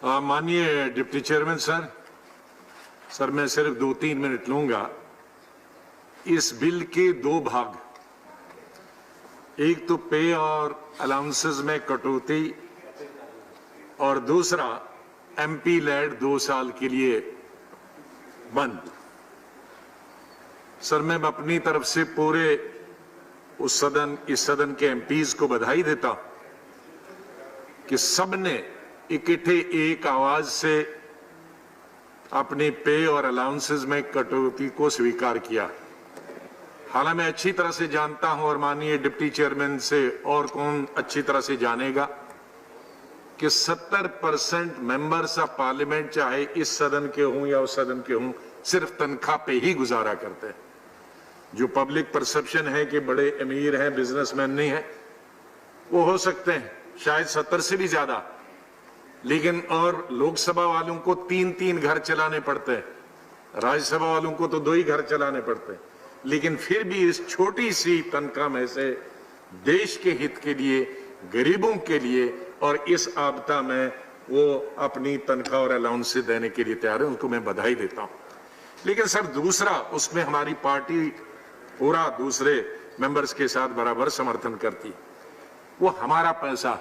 माननीय deputy chairman sir, मैं सिर्फ 2-3 मिनट लूंगा। इस बिल के दो भाग, एक तो पे और अलाउंसेस में कटौती और दूसरा एमपी लेड 2 साल के लिए बंद। सर, मैं अपनी तरफ से पूरे इस सदन के एमपीज को बधाई देता हूं कि सबने इकट्ठे एक आवाज से अपने पे और अलाउंसेस में कटौती को स्वीकार किया। हालांकि मैं अच्छी तरह से जानता हूं और माननीय डिप्टी चेयरमैन से और कौन अच्छी तरह से जानेगा कि 70% मेंबर्स ऑफ पार्लियामेंट, चाहे इस सदन के हों या उस सदन के हों, सिर्फ तनख्वाह पे ही गुजारा करते हैं। जो पब्लिक परसेप्शन है कि बड़े अमीर हैं, बिजनेसमैन नहीं है, वो हो सकते हैं शायद 70 से भी ज्यादा, लेकिन और लोकसभा वालों को 3-3 घर चलाने पड़ते हैं, राज्यसभा वालों को तो 2 ही घर चलाने पड़ते हैं। लेकिन फिर भी इस छोटी सी तनख्वाह में से देश के हित के लिए, गरीबों के लिए और इस आपदा में वो अपनी तनख्वाह और अलाउंस से देने के लिए तैयार है, उनको मैं बधाई देता हूं। लेकिन सर, दूसरा, उसमें हमारी पार्टी पूरा दूसरे मेंबर्स के साथ बराबर समर्थन करती। वो हमारा पैसा,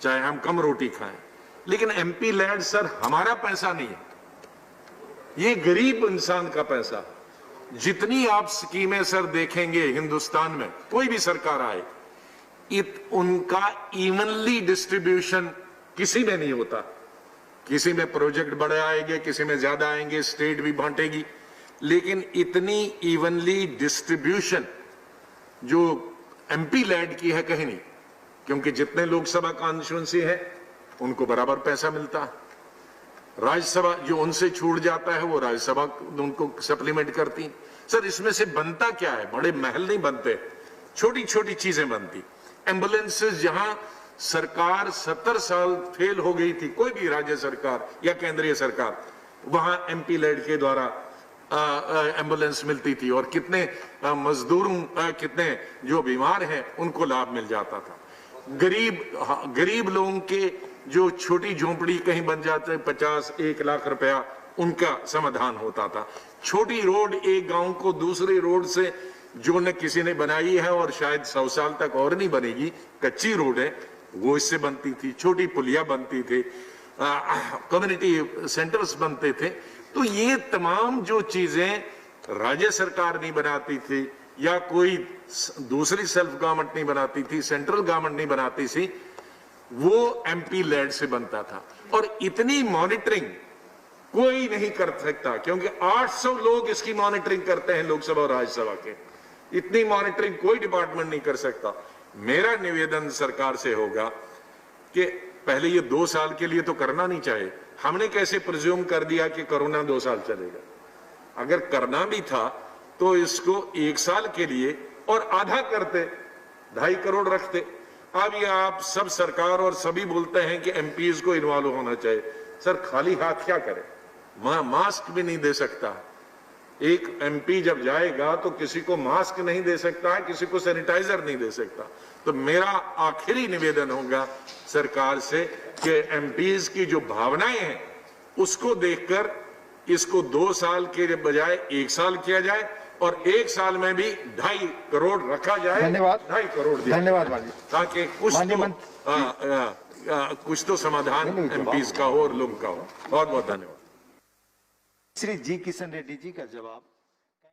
चाहे हम कम रोटी खाएं, लेकिन एमपी लैड सर हमारा पैसा नहीं है, ये गरीब इंसान का पैसा। जितनी आप स्कीमें सर देखेंगे हिंदुस्तान में, कोई भी सरकार आए, उनका इवनली डिस्ट्रीब्यूशन किसी में नहीं होता। किसी में प्रोजेक्ट बड़े आएंगे, किसी में ज्यादा आएंगे, स्टेट भी बांटेगी, लेकिन इतनी इवनली डिस्ट्रीब्यूशन जो एमपी लैड की है कहीं नहीं, क्योंकि जितने लोकसभा कॉन्स्टिट्यूंसी है उनको बराबर पैसा मिलता है। राज्यसभा जो उनसे छूट जाता है वो राज्यसभा उनको सप्लीमेंट करती। सर, इसमें से बनता क्या है? बड़े महल नहीं बनते, छोटी छोटी चीजें बनती। एम्बुलेंसेस जहां सरकार 70 साल फेल हो गई थी, कोई भी राज्य सरकार या केंद्रीय सरकार, वहां एमपी लेड के द्वारा एम्बुलेंस मिलती थी और कितने मजदूरों, कितने जो बीमार हैं उनको लाभ मिल जाता था। गरीब लोगों के जो छोटी झोंपड़ी कहीं बन जाते, 50-1 लाख रुपया, उनका समाधान होता था। छोटी रोड एक गांव को दूसरे रोड से जो न किसी ने बनाई है और शायद 100 साल तक और नहीं बनेगी, कच्ची रोड है, वो इससे बनती थी। छोटी पुलिया बनती थी, कम्युनिटी सेंटर्स बनते थे। तो ये तमाम जो चीजें राज्य सरकार नहीं बनाती थी या कोई दूसरी सेल्फ गवर्नमेंट नहीं बनाती थी, सेंट्रल गवर्नमेंट नहीं बनाती थी, वो एमपी लेड से बनता था। और इतनी मॉनिटरिंग कोई नहीं कर सकता, क्योंकि 800 लोग इसकी मॉनिटरिंग करते हैं लोकसभा और राज्यसभा के। इतनी मॉनिटरिंग कोई डिपार्टमेंट नहीं कर सकता। मेरा निवेदन सरकार से होगा कि पहले ये 2 साल के लिए तो करना नहीं चाहिए। हमने कैसे प्रिज्यूम कर दिया कि कोरोना 2 साल चलेगा? अगर करना भी था तो इसको 1 साल के लिए और आधा करते, 2.5 करोड़ रखते। अब ये आप सब सरकार और सभी बोलते हैं कि एमपीज को इन्वॉल्व होना चाहिए। सर, खाली हाथ क्या करे? मास्क भी नहीं दे सकता। एक एमपी जब जाएगा तो किसी को मास्क नहीं दे सकता है, किसी को सैनिटाइजर नहीं दे सकता। तो मेरा आखिरी निवेदन होगा सरकार से कि एमपीज की जो भावनाएं हैं उसको देखकर इसको 2 साल के बजाय 1 साल किया जाए और 1 साल में भी 2.5 करोड़ रखा जाए। धन्यवाद। 2.5 करोड़ दिया, धन्यवाद, ताकि कुछ तो समाधान एमपीज का हो और लोगों का हो। बहुत बहुत धन्यवाद। श्री जी किशन रेड्डी जी का जवाब।